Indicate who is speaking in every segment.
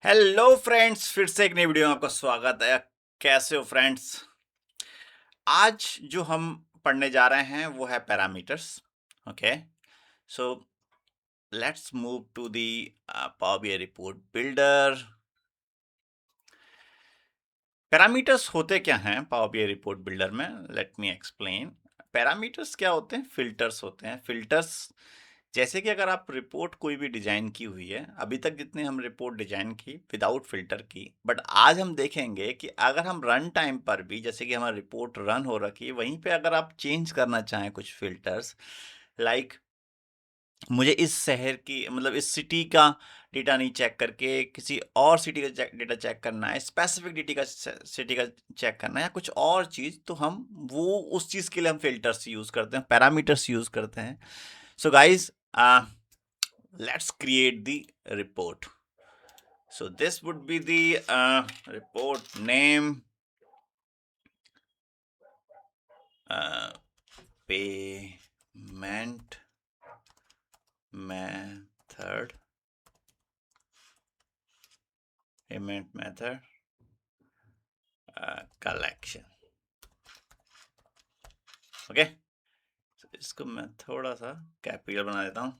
Speaker 1: Hello friends, फिर से एक नई वीडियो में आपका स्वागत है। कैसे हो फ्रेंड्स? आज जो हम पढ़ने जा रहे हैं वो है parameters. Okay, so let's move to the power BI report builder. Parameters होते क्या हैं पावर बीआई रिपोर्ट बिल्डर में? Let me explain. पैरामीटर्स क्या होते हैं? फिल्टर्स होते हैं। फिल्टर्स जैसे कि अगर आप रिपोर्ट कोई भी डिजाइन की हुई है, अभी तक जितने हम रिपोर्ट डिजाइन की विदाउट फिल्टर की, बट आज हम देखेंगे कि अगर हम रन टाइम पर भी, जैसे कि हमारी रिपोर्ट रन हो रखी है, वहीं पे अगर आप चेंज करना चाहें कुछ फिल्टर्स, लाइक मुझे इस शहर की, मतलब इस सिटी का डेटा नहीं चेक करके किसी और सिटी का डेटा चेक करना है, स्पेसिफिक डेटा का सिटी का चेक करना है या कुछ और चीज़, तो हम वो उस चीज़ के लिए हम फिल्टर्स यूज़ करते हैं, पैरामीटर्स यूज़ करते हैं। So guys, let's create the report. So this would be the report name, payment method, collection. Okay, so इसको मैं थोड़ा सा कैपिटल बना देता हूँ।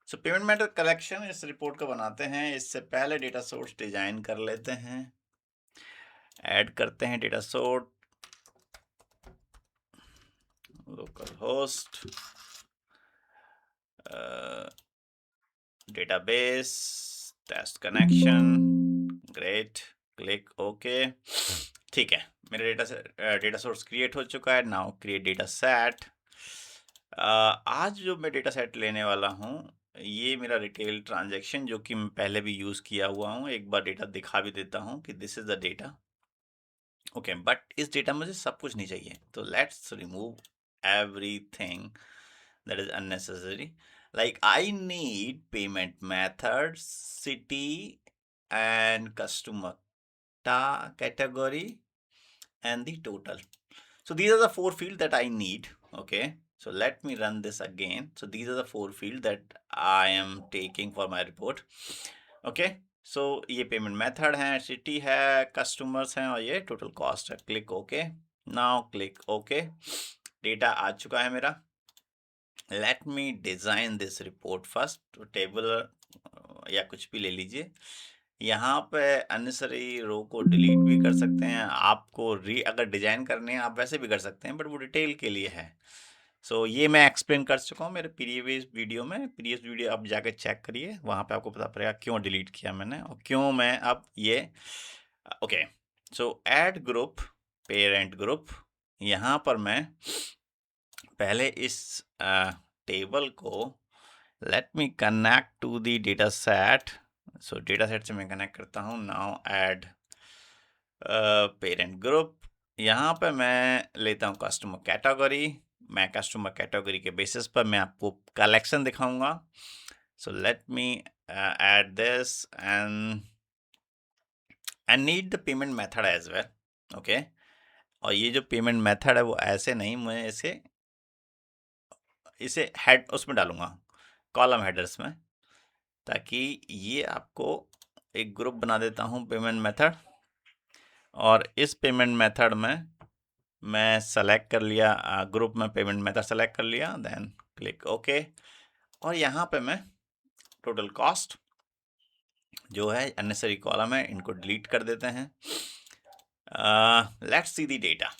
Speaker 1: सो पेमेंट मेथड कलेक्शन इस रिपोर्ट को बनाते हैं, इससे पहले डेटा सोर्स डिजाइन कर लेते हैं। ऐड करते हैं data source, local host, database, test connection, great, click okay. ठीक है, मेरा डेटा सोर्स क्रिएट हो चुका है। Now create data set. आज जो मैं डेटा सेट लेने वाला हूँ, ये मेरा रिटेल ट्रांजैक्शन, जो कि मैं पहले भी यूज़ किया हुआ हूँ। एक बार डेटा दिखा भी देता हूँ कि this is the data. Okay, but इस डेटा में मुझे सब कुछ नहीं चाहिए, तो let's remove everything that is unnecessary. Like I need payment method, city and customer category and the total. So these are the four fields that I need. Okay, so let me run this again. So these are the four fields that I am taking for my report. Okay, so ये payment method है, city है, customers हैं और ये total cost है। Click okay. Now click okay. Data आ चुका है मेरा। Let me design this report first. तो टेबल या कुछ भी ले लीजिए। यहाँ पे अननेसेसरी रो को डिलीट भी कर सकते हैं। आपको अगर डिजाइन करने हैं आप वैसे भी कर सकते हैं, बट वो डिटेल के लिए है। सो ये मैं एक्सप्लेन कर चुका हूँ मेरे प्रीवियस वीडियो आप जाके चेक करिए, वहाँ पे आपको पता पड़ेगा क्यों डिलीट किया मैंने और क्यों मैं अब ये। Okay, so add group, parent group. यहाँ पर मैं पहले इस टेबल को let me connect to the data set. So data set से मैं कनेक्ट करता हूँ। Now add parent group. यहाँ पे मैं लेता हूँ कस्टमर कैटेगरी। मैं कस्टमर कैटेगरी के बेसिस पर मैं आपको कलेक्शन दिखाऊंगा। So let me add this and need the payment method as well. Okay, और ये जो पेमेंट मेथड है वो ऐसे नहीं, मैं इसे हेड उसमें डालूंगा, कॉलम हेडर्स में, ताकि ये आपको एक ग्रुप बना देता हूँ पेमेंट मेथड। और इस पेमेंट मेथड में मैं सेलेक्ट कर लिया, ग्रुप में पेमेंट मेथड सेलेक्ट कर लिया, देन क्लिक ओके। और यहाँ पे मैं टोटल कॉस्ट जो है अननेसेसरी कॉलम है, इनको डिलीट कर देते हैं। Let's see the data.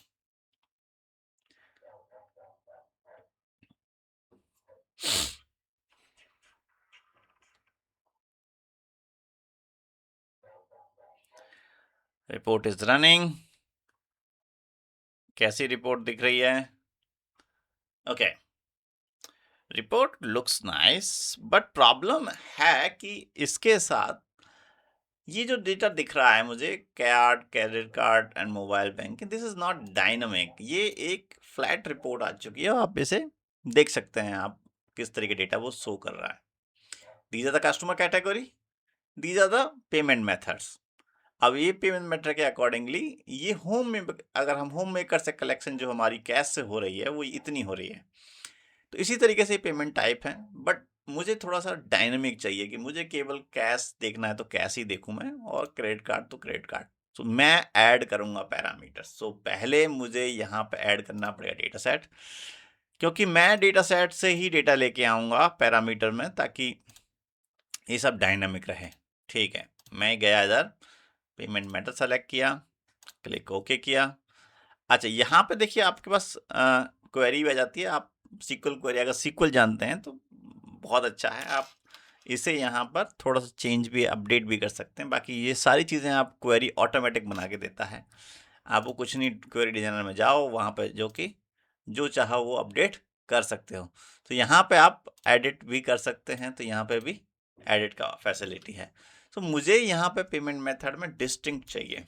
Speaker 1: Report is running. कैसी रिपोर्ट दिख रही है? Okay, report looks nice, but problem है कि इसके साथ ये जो डेटा दिख रहा है मुझे, card, credit card and mobile banking, this is not dynamic. ये एक फ्लैट रिपोर्ट आ चुकी है। आप इसे देख सकते हैं, आप किस तरह के डेटा वो शो कर रहा है। These are the customer category, these are the payment methods. अब ये पेमेंट मेथड के अकॉर्डिंगली ये होम में, अगर हम होम मेकर से कलेक्शन जो हमारी कैश से हो रही है वो इतनी हो रही है, तो इसी तरीके से पेमेंट टाइप है। बट मुझे थोड़ा-सा डायनामिक चाहिए कि मुझे केवल कैश देखना है तो कैश ही देखूँ मैं, और क्रेडिट कार्ड तो क्रेडिट कार्ड। सो मैं ऐड करूँगा पैरामीटर्स। सो पहले मुझे यहाँ पे ऐड करना पड़ेगा डेटा सेट, क्योंकि मैं डेटा सेट से ही डेटा लेके आऊँगा पैरामीटर में, ताकि ये सब डायनामिक रहे। ठीक है, मैं गया इधर, पेमेंट मेथड सेलेक्ट किया, क्लिक ओके किया। अच्छा, यहाँ पे देखिए आपके पास क्वेरी आ जाती है। आप SQL क्वेरी, अगर SQL जानते हैं तो बहुत अच्छा है। आप इसे यहाँ पर थोड़ा सा चेंज भी, अपडेट भी कर सकते हैं। बाकी ये सारी चीज़ें आप क्वेरी ऑटोमेटिक बना के देता है। आपको कुछ नहीं, क्वेरी डिजाइनर में जाओ, वहाँ पे जो कि जो चाहो वो अपडेट कर सकते हो। तो यहाँ पे आप एडिट भी कर सकते हैं, तो यहाँ पे भी एडिट का फैसिलिटी है। तो मुझे यहाँ पे पेमेंट मेथड में डिस्टिंक्ट चाहिए।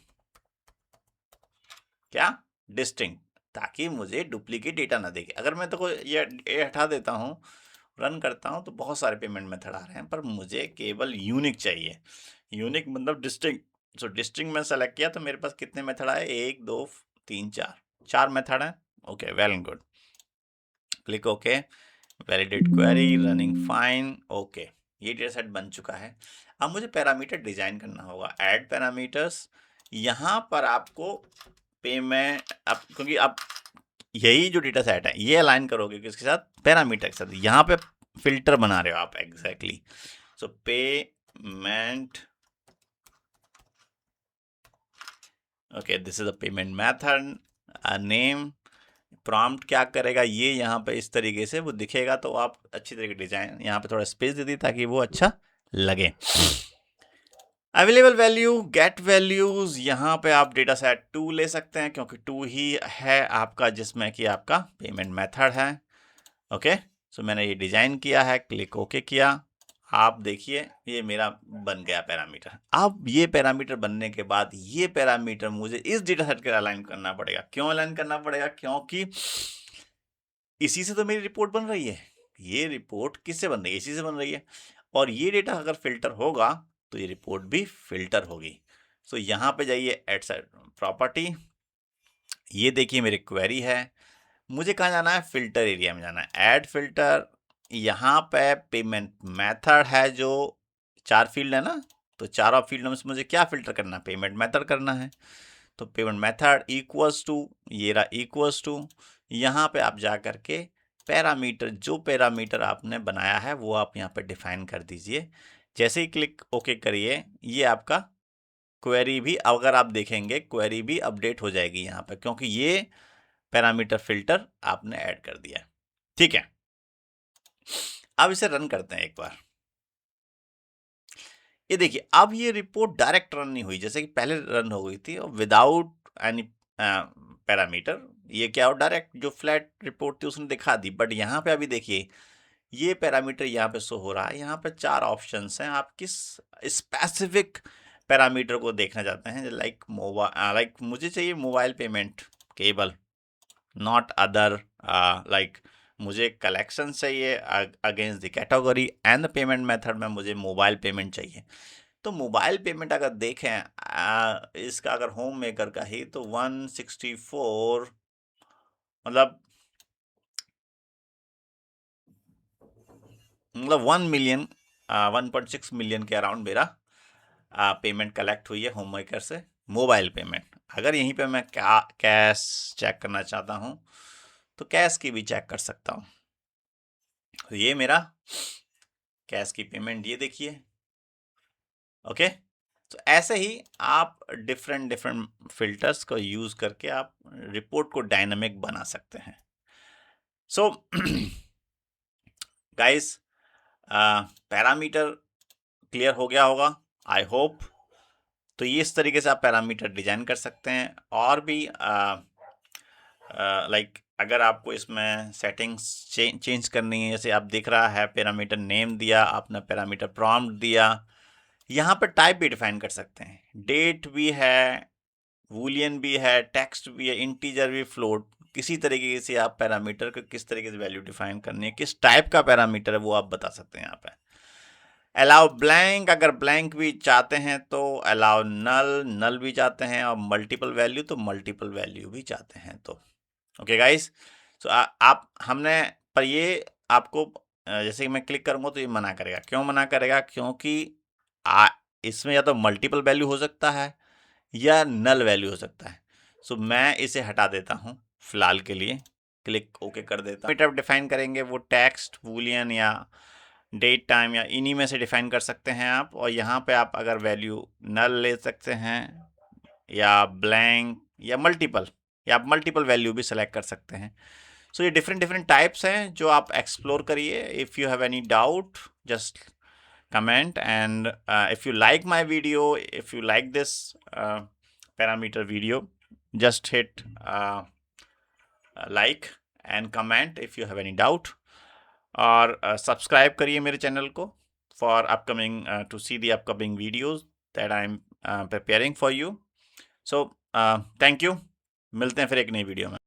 Speaker 1: क्या? डिस्टिंक्ट, ताकि मुझे डुप्लीकेट डेटा ना देखे। अगर मैं तो ये हटा देता हूँ, रन करता हूँ, तो बहुत सारे पेमेंट मेथड आ रहे हैं, पर मुझे केवल यूनिक चाहिए। यूनिक मतलब डिस्टिंक्ट। सो डिस्टिंक्ट में सेलेक्ट किया तो मेरे पास कितने मेथड आए? 1 2 3 4 मेथड हैं। Okay, well and good. Click okay, validate query, running fine. Okay, ये डेटा सेट बन चुका है। अब मुझे पैरामीटर डिजाइन करना होगा। ऐड पैरामीटर्स, यहाँ पर आपको पेमेंट, अब क्योंकि आप यही जो डेटा सेट है ये अलाइन करोगे किसके साथ? पैरामीटर के साथ। यहाँ पे फिल्टर बना रहे हो आप exactly. So payment, okay, this is a payment method, name, prompt क्या करेगा ये यहाँ पे इस तरीके से वो दिखेगा, तो आप अच्छी तरीके डिजाइन यहाँ पे थोड़ा स्पेस दे दी ताकि वो अच्छा लगे। अवेलेबल वैल्यू, गेट वैल्यूज, यहाँ पे आप डेटा सेट 2 ले सकते हैं, क्योंकि 2 ही है आपका, जिसमें कि आपका पेमेंट मेथड है। ओके, सो मैंने ये डिजाइन किया है, क्लिक ओके किया। आप देखिए ये मेरा बन गया पैरामीटर। अब ये पैरामीटर बनने के बाद ये पैरामीटर मुझे इस डेटा सेट के अलाइन करना पड़ेगा। क्यों अलाइन करना पड़ेगा? क्योंकि इसी से तो मेरी रिपोर्ट बन रही है। ये रिपोर्ट किससे बन रही है? इसी से बन रही है। और ये डेटा अगर फिल्टर होगा तो ये रिपोर्ट भी फिल्टर होगी। सो यहाँ पे जाइए, एड सेट प्रॉपर्टी, ये देखिए मेरी क्वेरी है। मुझे कहाँ जाना है? फिल्टर एरिया में जाना है। ऐड फिल्टर, यहाँ पे पेमेंट मेथड है, जो 4 फील्ड है ना, तो चारों फील्ड में से मुझे क्या फिल्टर करना है? पेमेंट मेथड करना है। तो पेमेंट मेथड इक्वल्स टू, ये रहा इक्वल्स टू, यहाँ पे आप जा करके पैरामीटर, जो पैरामीटर आपने बनाया है वो आप यहाँ पे डिफाइन कर दीजिए। जैसे ही क्लिक ओके करिए, ये आपका क्वेरी भी, अगर आप देखेंगे क्वेरी भी अपडेट हो जाएगी यहाँ पे, क्योंकि ये पैरामीटर फिल्टर आपने ऐड कर दिया। ठीक है, अब इसे रन करते हैं एक बार। ये देखिए, अब ये रिपोर्ट डायरेक्ट रन नहीं हुई, जैसे कि पहले रन हो गई थी, और विदाउट एनी पैरामीटर। ये क्या हो, डायरेक्ट जो फ्लैट रिपोर्ट थी उसने दिखा दी। बट यहाँ पे अभी देखिए, ये पैरामीटर यहाँ पे शो हो रहा है। यहाँ पे 4 ऑप्शंस हैं। आप किस स्पेसिफिक पैरामीटर को देखना चाहते हैं? लाइक लाइक मुझे चाहिए मोबाइल पेमेंट केवल, नॉट अदर। लाइक मुझे कलेक्शन चाहिए against the category and the payment method में मुझे मोबाइल पेमेंट चाहिए। तो मोबाइल पेमेंट अगर देखें, इसका अगर होम मेकर का ही, तो 164, मतलब 1 मिलियन, 1.6 मिलियन के अराउंड मेरा पेमेंट कलेक्ट हुई है होम मेकर से, मोबाइल पेमेंट। अगर यहीं पे मैं कैश चेक करना चाहता हूँ तो कैश की भी चेक कर सकता हूँ। तो ये मेरा कैश की पेमेंट, ये देखिए। ओके, तो ऐसे ही आप डिफरेंट डिफरेंट फिल्टर्स को यूज करके आप रिपोर्ट को डायनामिक बना सकते हैं। सो गाइस, पैरामीटर क्लियर हो गया होगा, आई होप। तो ये इस तरीके से आप पैरामीटर डिजाइन कर सकते हैं। और भी लाइक अगर आपको इसमें सेटिंग्स चेंज करनी है, जैसे आप दिख रहा है पैरामीटर नेम दिया आपने, पैरामीटर प्रॉम्प्ट दिया, यहाँ पर टाइप भी डिफाइन कर सकते हैं। डेट भी है, बूलियन भी है, टेक्स्ट भी है, इंटीजर भी, फ्लोट, किसी तरीके से आप पैरामीटर को किस तरीके से वैल्यू डिफाइन करनी है, किस टाइप का पैरामीटर है वो आप बता सकते हैं यहाँ पे। अलाउ ब्लैंक, अगर ब्लैंक भी चाहते हैं तो अलाउ नल, नल भी चाहते हैं, और मल्टीपल वैल्यू तो मल्टीपल वैल्यू भी चाहते हैं तो। ओके गाइस, सो आप हमने, पर ये आपको जैसे कि मैं क्लिक करूँगा तो ये मना करेगा। क्यों मना करेगा? क्योंकि इसमें या तो मल्टीपल वैल्यू हो सकता है या नल वैल्यू हो सकता है। सो मैं इसे हटा देता हूँ फिलहाल के लिए, क्लिक ओके कर देता हूँ। आप डिफाइन करेंगे वो टेक्स्ट, बूलियन या डेट टाइम या इन्हीं में से डिफाइन कर सकते हैं आप। और यहाँ पे आप अगर वैल्यू नल ले सकते हैं या ब्लैंक या आप मल्टीपल वैल्यू भी सेलेक्ट कर सकते हैं। सो ये डिफरेंट डिफरेंट टाइप्स हैं जो आप एक्सप्लोर करिए। If you have any doubt just comment, and if you like my video, if you like this parameter video, just hit like and comment if you have any doubt, और subscribe करिए मेरे channel को for upcoming to see the upcoming videos that I'm preparing for you. So thank you, मिलते हैं फिर एक नई video में।